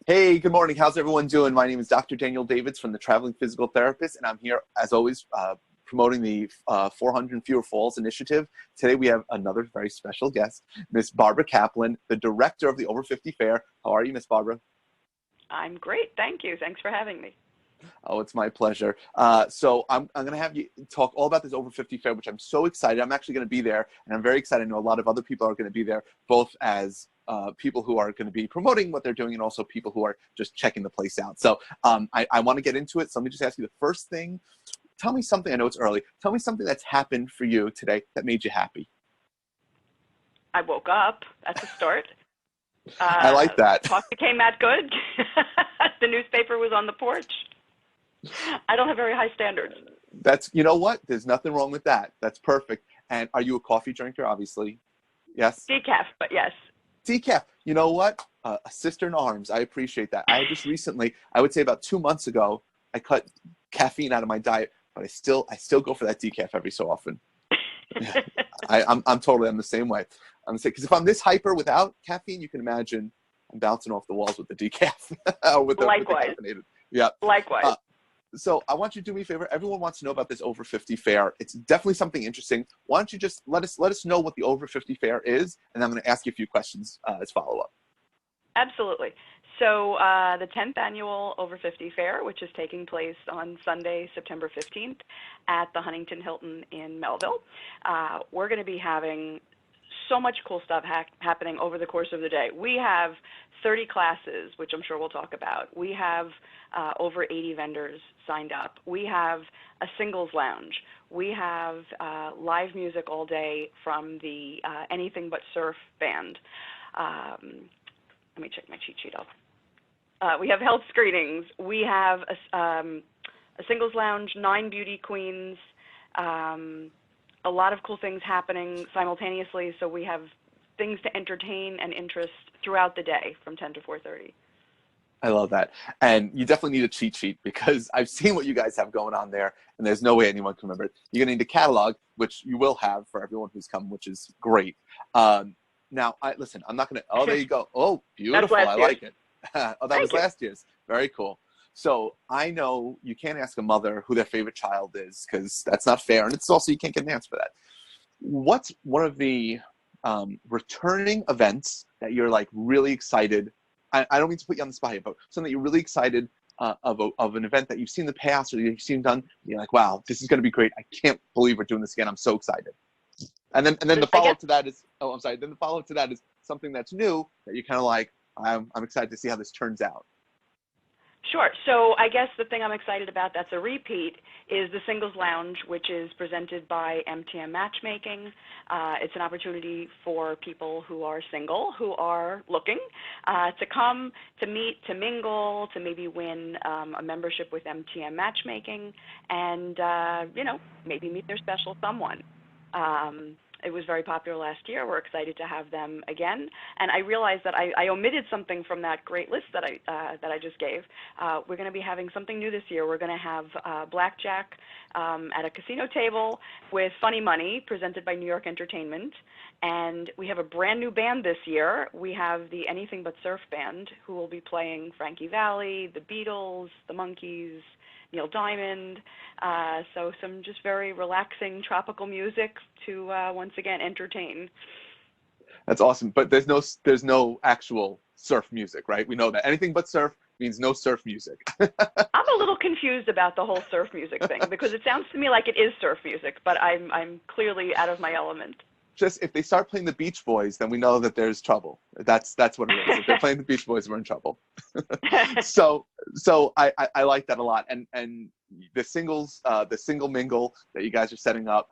Hey, good morning. How's everyone doing? My name is Dr. Daniel Davids from the Traveling Physical Therapist, and I'm here, as always, promoting the 400 Fewer Falls initiative. Today we have another very special guest, Miss Barbara Kaplan, the director of the Over 50 Fair. How are you, Miss Barbara? I'm great. Thank you. Thanks for having me. Oh, it's my pleasure. So I'm going to have you talk all about this Over 50 Fair, which I'm so excited. I'm actually going to be there, and I'm very excited. I know a lot of other people are going to be there, both as people who are going to be promoting what they're doing and also people who are just checking the place out. So I want to get into it. So let me just ask you the first thing. Tell me something. I know it's early. Tell me something that's happened for you today that made you happy. I woke up. That's a start. I like that. Coffee came out good. The newspaper was on the porch. I don't have very high standards. You know what? There's nothing wrong with that. That's perfect. And are you a coffee drinker? Obviously. Yes. Decaf, but yes. Decaf. You know what? A sister in arms. I appreciate that. I just recently, I would say about 2 months ago, I cut caffeine out of my diet, but I still go for that decaf every so often. I'm the same way. I'm the same because if I'm this hyper without caffeine, you can imagine I'm bouncing off the walls with the decaf with the Likewise. caffeinated. Yeah. Likewise. So I want you to do me a favor. Everyone wants to know about this Over 50 Fair. It's definitely something interesting. Why don't you just let us know what the Over 50 Fair is, and I'm going to ask you a few questions as follow up. Absolutely. So the 10th annual Over 50 Fair, which is taking place on Sunday, September 15th at the Huntington Hilton in Melville. We're going to be having so much cool stuff happening over the course of the day. We have 30 classes, which I'm sure we'll talk about. We have over 80 vendors signed up. We have a singles lounge. We have live music all day from the Anything But Surf band. Let me check my cheat sheet up. We have health screenings. We have a singles lounge, 9 beauty queens, a lot of cool things happening simultaneously. So we have things to entertain and interest throughout the day from 10 to 4:30. I love that. And you definitely need a cheat sheet because I've seen what you guys have going on there, and there's no way anyone can remember it. You're going to need a catalog, which you will have for everyone who's come, which is great. Now, listen, I'm not going to, oh, there you go. Oh, beautiful. I like it. Oh, that was last year's. Very cool. So I know you can't ask a mother who their favorite child is because that's not fair. And it's also, you can't get an answer for that. What's one of the returning events that you're like really excited? I don't mean to put you on the spot here, but something that you're really excited of an event that you've seen in the past or you've seen done. You're like, wow, this is going to be great. I can't believe we're doing this again. I'm so excited. And then the follow up to that is, oh, I'm sorry. Then the follow up to that is something that's new that you're kind of like, I'm excited to see how this turns out. Sure. So I guess the thing I'm excited about that's a repeat is the Singles Lounge, which is presented by MTM Matchmaking. It's an opportunity for people who are single, who are looking to come, to meet, to mingle, to maybe win a membership with MTM Matchmaking and, maybe meet their special someone. It was very popular last year. We're excited to have them again. And I realized that I omitted something from that great list that I just gave. We're going to be having something new this year. We're going to have blackjack at a casino table with Funny Money presented by New York Entertainment. And we have a brand new band this year. We have the Anything But Surf band who will be playing Frankie Valli, the Beatles, the Monkees, Neil Diamond, so some just very relaxing tropical music to once again entertain. That's awesome, but there's no actual surf music, right? We know that anything but surf means no surf music. I'm a little confused about the whole surf music thing because it sounds to me like it is surf music, but I'm clearly out of my element. Just if they start playing the Beach Boys, then we know that there's trouble. That's what it is. If they're playing the Beach Boys, we're in trouble. So I like that a lot. And the singles, the single mingle that you guys are setting up,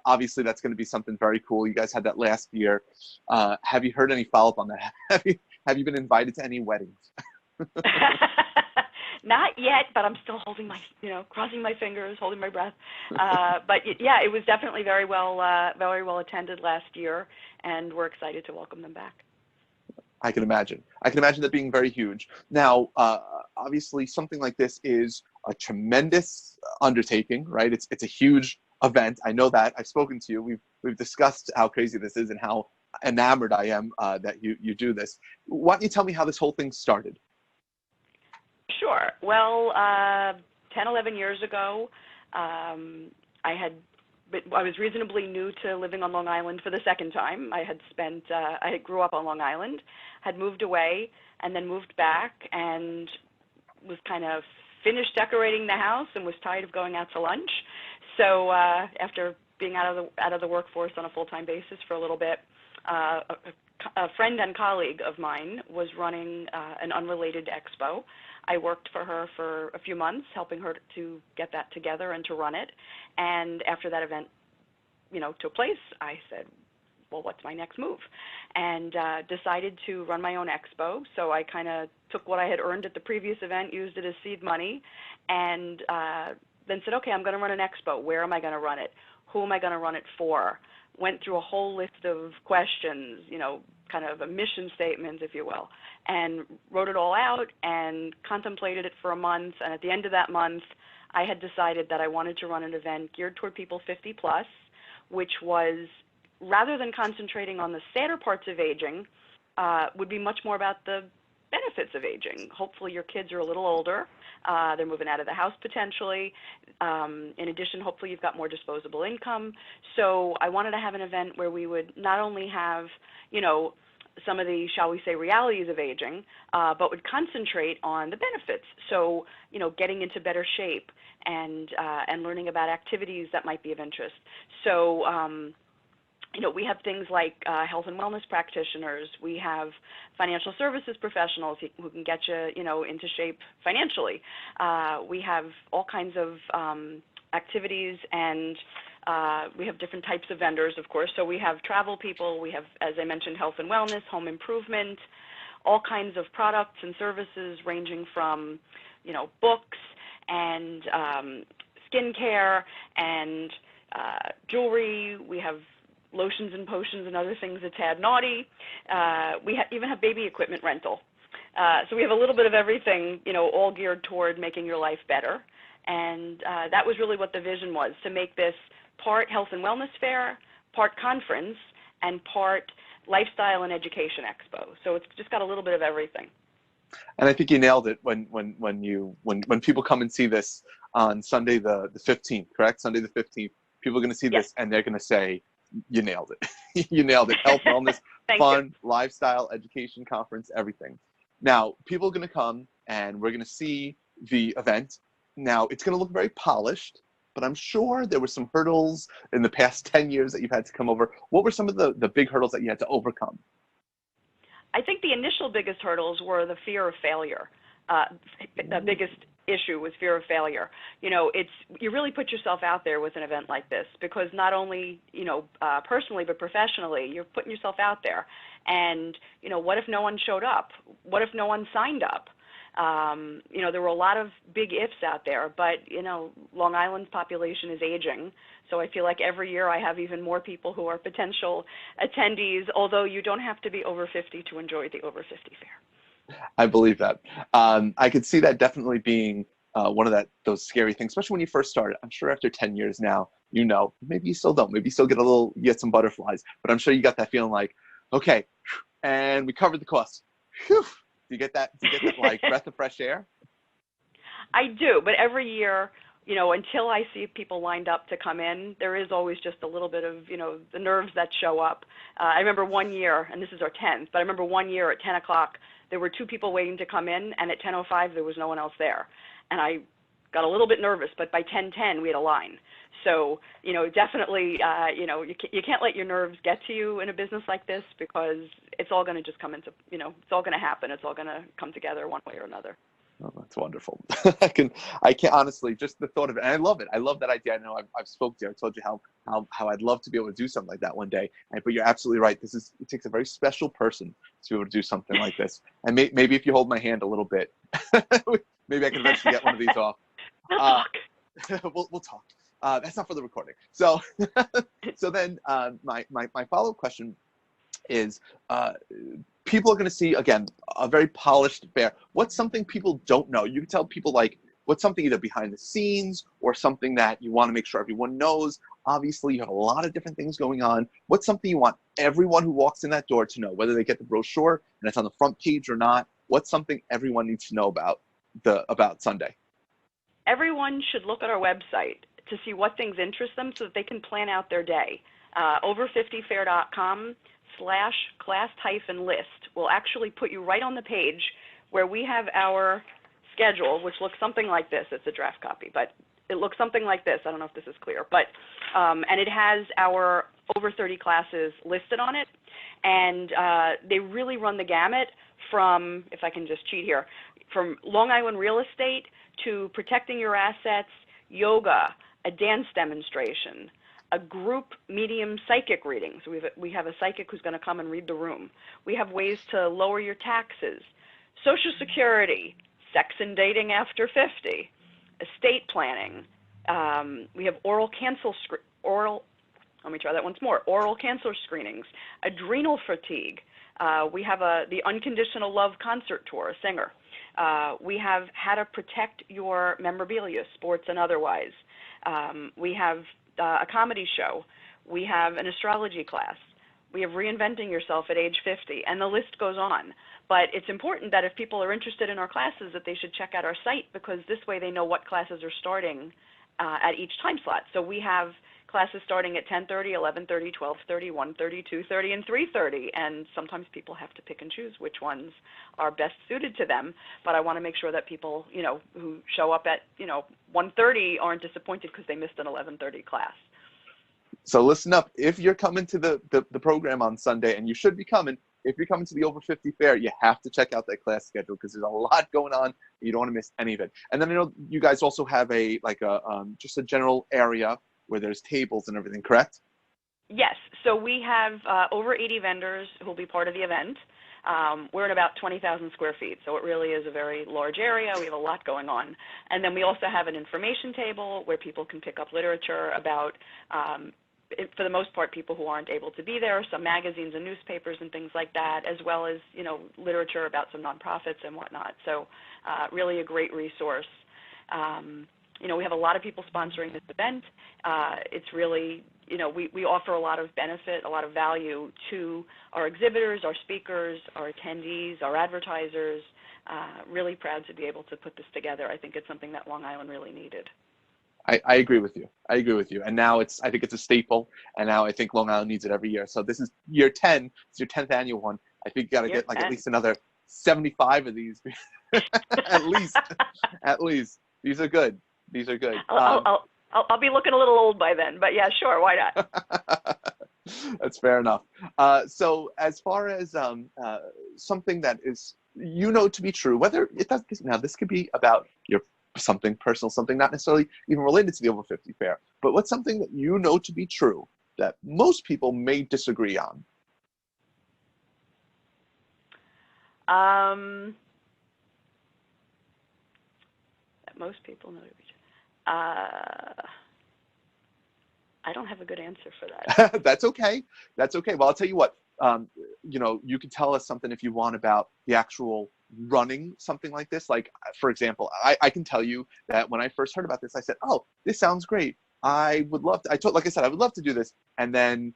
obviously that's going to be something very cool. You guys had that last year. Have you heard any follow up on that? Have you been invited to any weddings? Not yet, but I'm still holding crossing my fingers, holding my breath. But yeah, it was definitely very well attended last year, and we're excited to welcome them back. I can imagine that being very huge. Now, obviously, something like this is a tremendous undertaking, right? It's a huge event. I know that. I've spoken to you. We've discussed how crazy this is and how enamored I am that you do this. Why don't you tell me how this whole thing started? Well, 10, 11 years ago, I was reasonably new to living on Long Island for the second time. I grew up on Long Island, had moved away, and then moved back, and was kind of finished decorating the house and was tired of going out to lunch. So after being out of the workforce on a full-time basis for a little bit, a friend and colleague of mine was running an unrelated expo. I worked for her for a few months, helping her to get that together and to run it. And after that event, took place, I said, well, what's my next move? And decided to run my own expo. So I kind of took what I had earned at the previous event, used it as seed money, and then said, okay, I'm going to run an expo. Where am I going to run it? Who am I going to run it for? Went through a whole list of questions, kind of a mission statement, if you will, and wrote it all out and contemplated it for a month. And at the end of that month, I had decided that I wanted to run an event geared toward people 50 plus, which was, rather than concentrating on the sadder parts of aging, would be much more about the benefits of aging. Hopefully your kids are a little older. They're moving out of the house potentially. In addition, hopefully you've got more disposable income. So I wanted to have an event where we would not only have, some of the, shall we say, realities of aging, but would concentrate on the benefits. So, getting into better shape and learning about activities that might be of interest. So, we have things like health and wellness practitioners. We have financial services professionals who can get you, into shape financially. We have all kinds of activities, and we have different types of vendors, of course. So we have travel people. We have, as I mentioned, health and wellness, home improvement, all kinds of products and services ranging from, books and skincare and jewelry. We have lotions and potions and other things a tad naughty. We even have baby equipment rental. So we have a little bit of everything, all geared toward making your life better. And that was really what the vision was, to make this part health and wellness fair, part conference, and part lifestyle and education expo. So it's just got a little bit of everything. And I think you nailed it when people come and see this on Sunday the 15th, correct? Sunday the 15th, people are going to see this and they're going to say, you nailed it. You nailed it. Health, wellness, fun, lifestyle, education, conference, everything. Now, people are going to come and we're going to see the event. Now, it's going to look very polished, but I'm sure there were some hurdles in the past 10 years that you've had to come over. What were some of the big hurdles that you had to overcome? I think the initial biggest hurdles were the fear of failure. The biggest issue was fear of failure. You really put yourself out there with an event like this, because not only, personally, but professionally, you're putting yourself out there. And, what if no one showed up? What if no one signed up? There were a lot of big ifs out there, but, Long Island's population is aging. So I feel like every year I have even more people who are potential attendees, although you don't have to be over 50 to enjoy the over 50 fair. I believe that. I could see that definitely being one of those scary things, especially when you first started. I'm sure after 10 years now, maybe you still don't. Maybe you still get some butterflies, but I'm sure you got that feeling like, okay, and we covered the cost. Whew. Do you get that like breath of fresh air? I do, but every year, until I see people lined up to come in, there is always just a little bit of, the nerves that show up. I remember one year, and this is our 10th, but I remember one year at 10 o'clock, there were 2 people waiting to come in, and at 10:05, there was no one else there. And I got a little bit nervous, but by 10:10, we had a line. So, definitely, you can't let your nerves get to you in a business like this, because it's all going to just come into, it's all going to happen. It's all going to come together one way or another. Oh, that's wonderful. I can't honestly, just the thought of it. And I love it. I love that idea. I know I've spoke to you. I told you how I'd love to be able to do something like that one day. But you're absolutely right. It takes a very special person to be able to do something like this. And maybe if you hold my hand a little bit, maybe I can eventually get one of these off. We'll talk. We'll talk. That's not for the recording. So, so then my follow-up question is, people are going to see, again, a very polished fair. What's something people don't know? You can tell people, like, what's something either behind the scenes or something that you want to make sure everyone knows. Obviously, you have a lot of different things going on. What's something you want everyone who walks in that door to know, whether they get the brochure and it's on the front page or not? What's something everyone needs to know about about Sunday? Everyone should look at our website to see what things interest them so that they can plan out their day. Over50fair.com/class-list will actually put you right on the page where we have our schedule, which looks something like this. It's a draft copy, but it looks something like this. I don't know if this is clear, but and it has our over 30 classes listed on it, and they really run the gamut from, if I can just cheat here, from Long Island real estate to protecting your assets, yoga, a dance demonstration, a group medium psychic reading. So we have a psychic who's going to come and read the room. We have ways to lower your taxes, Social Security, sex and dating after 50, estate planning. We have oral cancer screenings, adrenal fatigue. We have the Unconditional Love concert tour, a singer. We have how to protect your memorabilia, sports and otherwise. We have a comedy show. We have an astrology class. We have reinventing yourself at age 50, and the list goes on. But it's important that if people are interested in our classes that they should check out our site, because this way they know what classes are starting at each time slot. So we have classes starting at 10:30, 11:30, 12:30, 1:30, 2:30, and 3:30, and sometimes people have to pick and choose which ones are best suited to them. But I want to make sure that people, who show up at 1:30 aren't disappointed because they missed an 11:30 class. So listen up. If you're coming to the program on Sunday, and you should be coming, if you're coming to the Over 50 Fair, you have to check out that class schedule because there's a lot going on. You don't want to miss any of it. And then I know you guys also have just a general area where there's tables and everything, correct? Yes. So we have over 80 vendors who will be part of the event. We're in about 20,000 square feet, so it really is a very large area. We have a lot going on. And then we also have an information table where people can pick up literature about, for the most part, people who aren't able to be there, some magazines and newspapers and things like that, as well as, literature about some nonprofits and whatnot. So really a great resource. We have a lot of people sponsoring this event. It's really, we offer a lot of benefit, a lot of value to our exhibitors, our speakers, our attendees, our advertisers. Really proud to be able to put this together. I think it's something that Long Island really needed. I agree with you. And now I think it's a staple, and now I think Long Island needs it every year. So this is year 10. It's your 10th annual one. I think you got to get at least another 75 of these. At least. These are good. I'll be looking a little old by then, but yeah, sure, why not? That's fair enough. So as far as something that is to be true, whether it does, now this could be about your something personal, something not necessarily even related to the Over 50 Fair, but what's something that to be true that most people may disagree on? That most people know to be true. I don't have a good answer for that. That's okay. Well, I'll tell you what, you can tell us something if you want about the actual running something like this. Like, for example, I can tell you that when I first heard about this, I said, oh, this sounds great. I would love to, like I said, I would love to do this. And then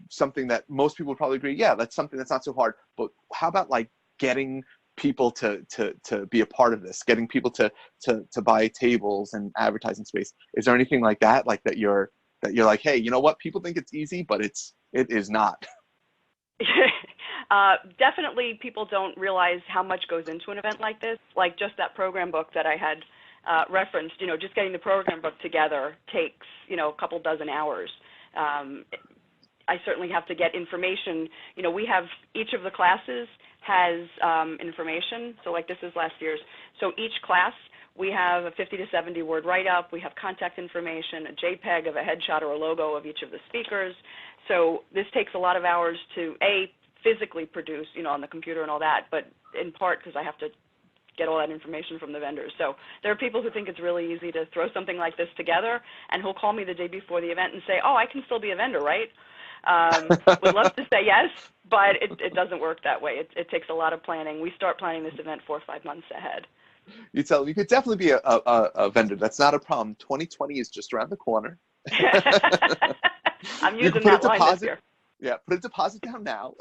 something that most people would probably agree, yeah, that's something that's not so hard. But how about like getting people to be a part of this, getting people to buy tables and advertising space? Is there anything like that you're like, hey, you know what? People think it's easy, but it is not. Definitely people don't realize how much goes into an event like this. Like just that program book that I had referenced, just getting the program book together takes, a couple dozen hours. I certainly have to get information. We have each of the classes has information. So like this is last year's. So each class, we have a 50 to 70 word write-up. We have contact information, a JPEG of a headshot or a logo of each of the speakers. So this takes a lot of hours to, physically produce, on the computer and all that, but in part because I have to get all that information from the vendors. So there are people who think it's really easy to throw something like this together, and who'll call me the day before the event and say, oh, I can still be a vendor, right? Would love to say yes, but it doesn't work that way. It takes a lot of planning. We start planning this event 4 or 5 months ahead. You could definitely be a vendor. That's not a problem. 2020 is just around the corner. I'm using that line this year. Yeah, put a deposit down now,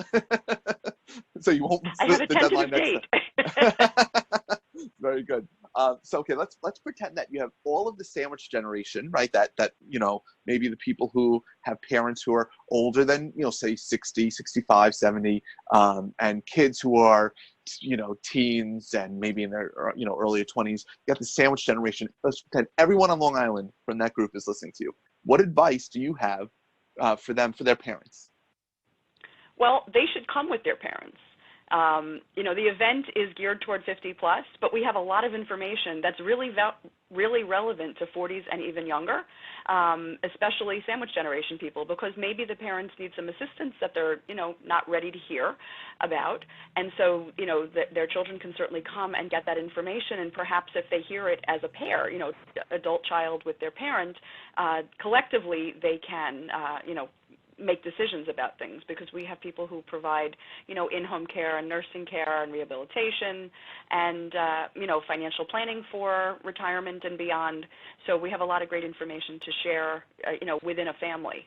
so you won't I have a the deadline tentative next time. Very good. So okay, let's pretend that you have all of the sandwich generation, right? That maybe the people who have parents who are older than say 60, 65, 70, and kids who are teens and maybe in their earlier 20s. You got the sandwich generation. Let's pretend everyone on Long Island from that group is listening to you. What advice do you have for them, for their parents? Well, they should come with their parents. The event is geared toward 50 plus, but we have a lot of information that's really relevant to 40s and even younger, especially sandwich generation people, because maybe the parents need some assistance that they're, not ready to hear about. And so, their children can certainly come and get that information. And perhaps if they hear it as a pair, adult child with their parent, collectively they can, make decisions about things, because we have people who provide, in-home care and nursing care and rehabilitation and, financial planning for retirement and beyond. So we have a lot of great information to share, within a family.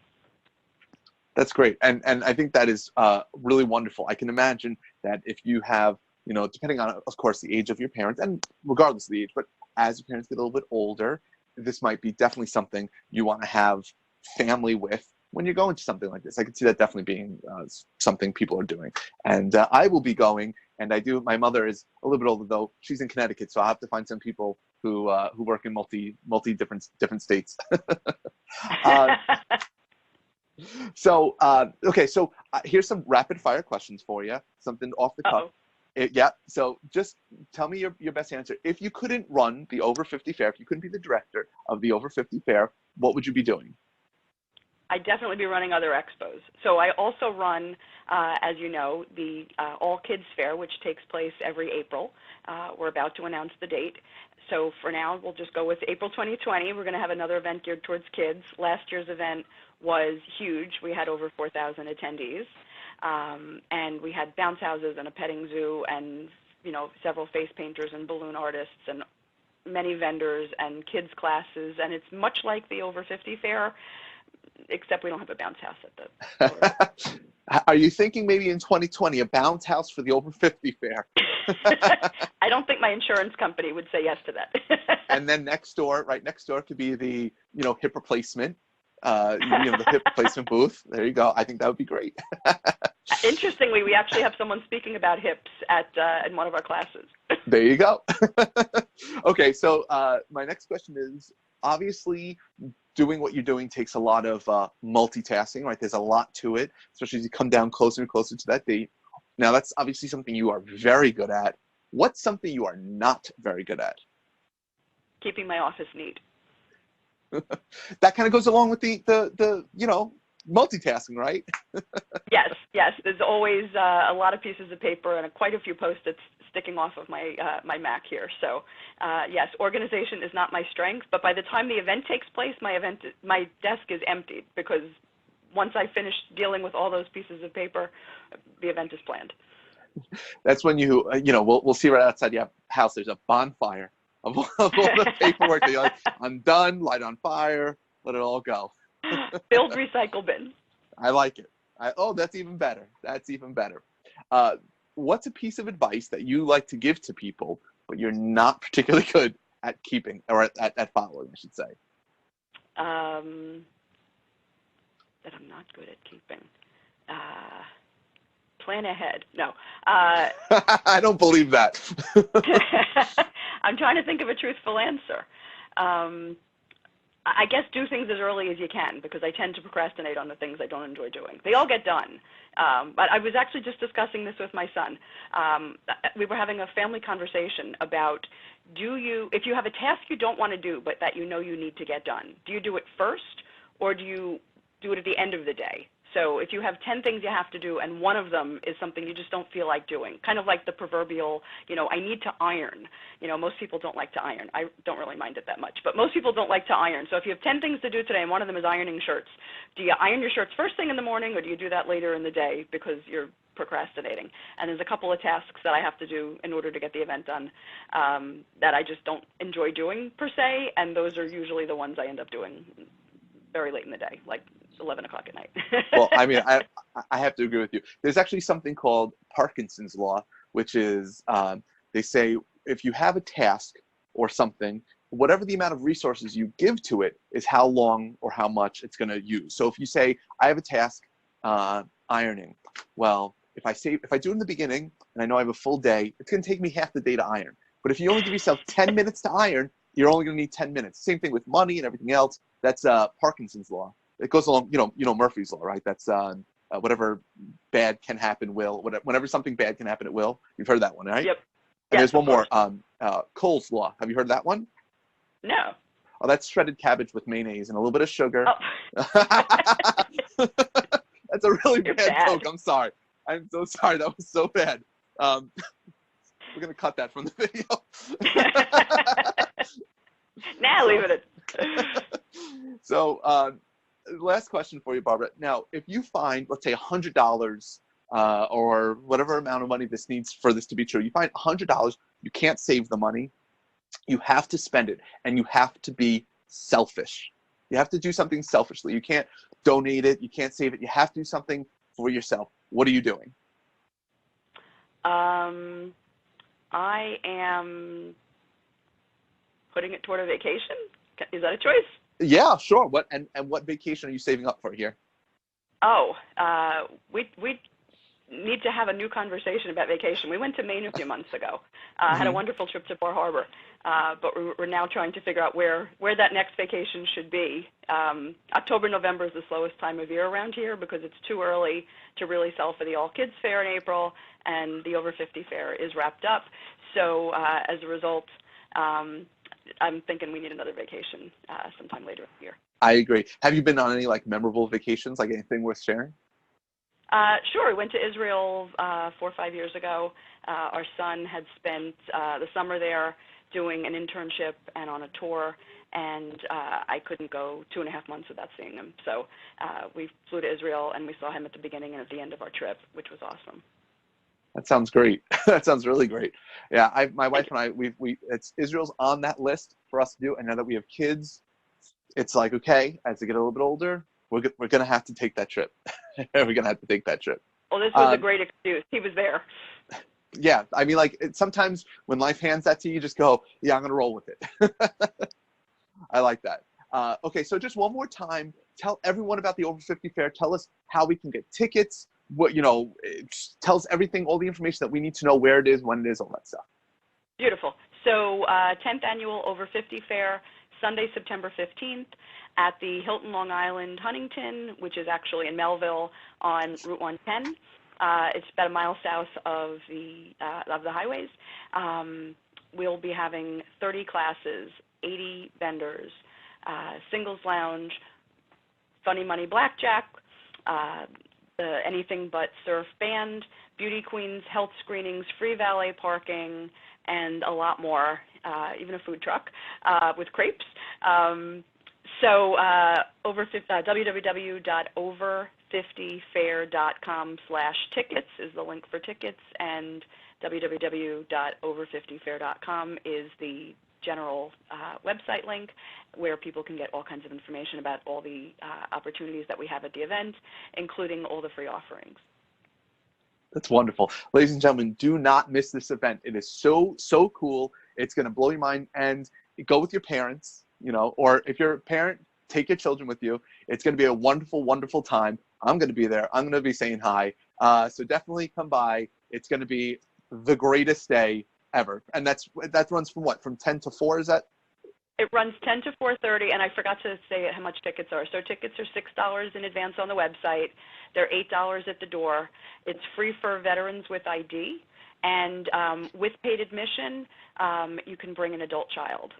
That's great. And I think that is really wonderful. I can imagine that if you have, depending on, of course, the age of your parents, and regardless of the age, but as your parents get a little bit older, this might be definitely something you want to have family with when you're going to something like this. I can see that definitely being something people are doing. And I will be going, and my mother is a little bit older though. She's in Connecticut, so I'll have to find some people who work in multi different states. So here's some rapid fire questions for you, something off the cuff. Yeah, so just tell me your best answer. If you couldn't run the Over 50 Fair, if you couldn't be the director of the Over 50 Fair, what would you be doing? I'd definitely be running other expos. So I also run, as you know, the All Kids Fair, which takes place every April. We're about to announce the date. So for now, we'll just go with April 2020. We're going to have another event geared towards kids. Last year's event was huge. We had over 4,000 attendees. And we had bounce houses and a petting zoo and, several face painters and balloon artists and many vendors and kids classes. And it's much like the Over 50 Fair, except we don't have a bounce house at the Are you thinking maybe in 2020 a bounce house for the Over 50 Fair? I don't think my insurance company would say yes to that. And then right next door could be the hip replacement, the hip replacement booth. There you go. I think that would be great. Interestingly, we actually have someone speaking about hips in one of our classes. There you go. Okay, so my next question is, obviously doing what you're doing takes a lot of multitasking, right? There's a lot to it, especially as you come down closer and closer to that date. Now, that's obviously something you are very good at. What's something you are not very good at? Keeping my office neat. That kind of goes along with the multitasking, right? Yes. There's always a lot of pieces of paper and quite a few Post-its sticking off of my Mac here. So yes, organization is not my strength, but by the time the event takes place, my desk is emptied, because once I finish dealing with all those pieces of paper, the event is planned. That's when we'll see right outside your house. There's a bonfire of all the paperwork that you're like, I'm done. Light on fire. Let it all go. Filled recycle bins. I like it. That's even better. That's even better. What's a piece of advice that you like to give to people, but you're not particularly good at keeping, or at following, I should say? That I'm not good at keeping. Plan ahead. No. I don't believe that. I'm trying to think of a truthful answer. I guess do things as early as you can, because I tend to procrastinate on the things I don't enjoy doing. They all get done. But I was actually just discussing this with my son. We were having a family conversation about, if you have a task you don't want to do but that you need to get done, do you do it first, or do you do it at the end of the day? So if you have 10 things you have to do and one of them is something you just don't feel like doing, kind of like the proverbial, I need to iron. Most people don't like to iron. I don't really mind it that much, but most people don't like to iron. So if you have 10 things to do today and one of them is ironing shirts, do you iron your shirts first thing in the morning, or do you do that later in the day because you're procrastinating? And there's a couple of tasks that I have to do in order to get the event done that I just don't enjoy doing per se, and those are usually the ones I end up doing very late in the day, like 11 o'clock at night. Well, I mean, I have to agree with you. There's actually something called Parkinson's law, which is they say if you have a task or something, whatever the amount of resources you give to it is how long or how much it's going to use. So if you say, I have a task ironing, well, if I do it in the beginning and I know I have a full day, it's going to take me half the day to iron. But if you only give yourself 10 minutes to iron, you're only going to need 10 minutes. Same thing with money and everything else. That's Parkinson's law. It goes along, Murphy's law, right? That's whatever bad can happen will. Whenever something bad can happen, it will. You've heard that one, right? Yep. And yes, there's one more, Cole's law. Have you heard of that one? No. Oh, that's shredded cabbage with mayonnaise and a little bit of sugar. Oh. That's a really You're bad bad. joke. I'm sorry. I'm so sorry. That was so bad. We're going to cut that from the video. Now leave it at. So last question for you, Barbara. Now, if you find, let's say, $100 or whatever amount of money this needs for this to be true, you find $100, you can't save the money. You have to spend it, and you have to be selfish. You have to do something selfishly. You can't donate it. You can't save it. You have to do something for yourself. What are you doing? I am putting it toward a vacation. Is that a choice? Yeah, sure. What what vacation are you saving up for here? Oh, we need to have a new conversation about vacation. We went to Maine a few months ago. Had a wonderful trip to Bar Harbor, but we're now trying to figure out where that next vacation should be. October, November is the slowest time of year around here because it's too early to really sell for the All Kids Fair in April, and the Over 50 Fair is wrapped up. So as a result, I'm thinking we need another vacation sometime later in the year. I agree. Have you been on any memorable vacations, anything worth sharing? Sure. We went to Israel 4 or 5 years ago. Our son had spent the summer there doing an internship and on a tour, and I couldn't go 2.5 months without seeing him. So we flew to Israel, and we saw him at the beginning and at the end of our trip, which was awesome. That sounds great. That sounds really great. Yeah, my wife and I, Israel's on that list for us to do, and now that we have kids, it's okay, as they get a little bit older, we're going to have to take that trip. We're going to have to take that trip. Well, this was a great excuse. He was there. Yeah, I mean, sometimes when life hands that to you, you just go, yeah, I'm going to roll with it. I like that. Okay, so just one more time, tell everyone about the Over 50 Fair. Tell us how we can get tickets. Tell us everything, all the information that we need to know, where it is, when it is, all that stuff. Beautiful. So 10th Annual Over 50 Fair, Sunday, September 15th at the Hilton Long Island Huntington, which is actually in Melville on Route 110. It's about a mile south of the highways. We'll be having 30 classes, 80 vendors, singles lounge, funny money blackjack, anything but surf band, beauty queens, health screenings, free valet parking, and a lot more, even a food truck with crepes. www.over50fair.com/tickets is the link for tickets, and www.over50fair.com is the general website link where people can get all kinds of information about all the opportunities that we have at the event, including all the free offerings. That's wonderful. Ladies and gentlemen, do not miss this event. It is so, so cool. It's going to blow your mind. And go with your parents, or if you're a parent, take your children with you. It's going to be a wonderful, wonderful time. I'm going to be there. I'm going to be saying hi. So definitely come by. It's going to be the greatest day ever. And that runs from what? From 10 to 4, is that? It runs 10 to 4:30, and I forgot to say how much tickets are. So tickets are $6 in advance on the website. They're $8 at the door. It's free for veterans with ID, and with paid admission, you can bring an adult child.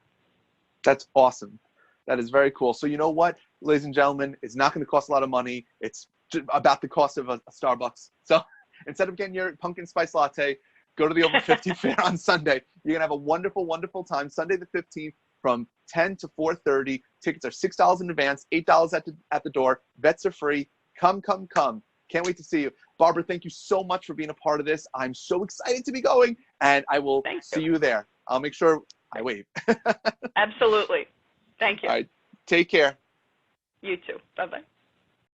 That's awesome. That is very cool. So you know what, ladies and gentlemen, it's not going to cost a lot of money. It's about the cost of a Starbucks. So instead of getting your pumpkin spice latte, go to the Over 50 Fair on Sunday. You're going to have a wonderful, wonderful time. Sunday the 15th from 10 to 4:30. Tickets are $6 in advance, $8 at the door. Vets are free. Come, come, come. Can't wait to see you. Barbara, thank you so much for being a part of this. I'm so excited to be going, and I will see you there. I'll make sure I wave. Absolutely. Thank you. All right. Take care. You too. Bye-bye.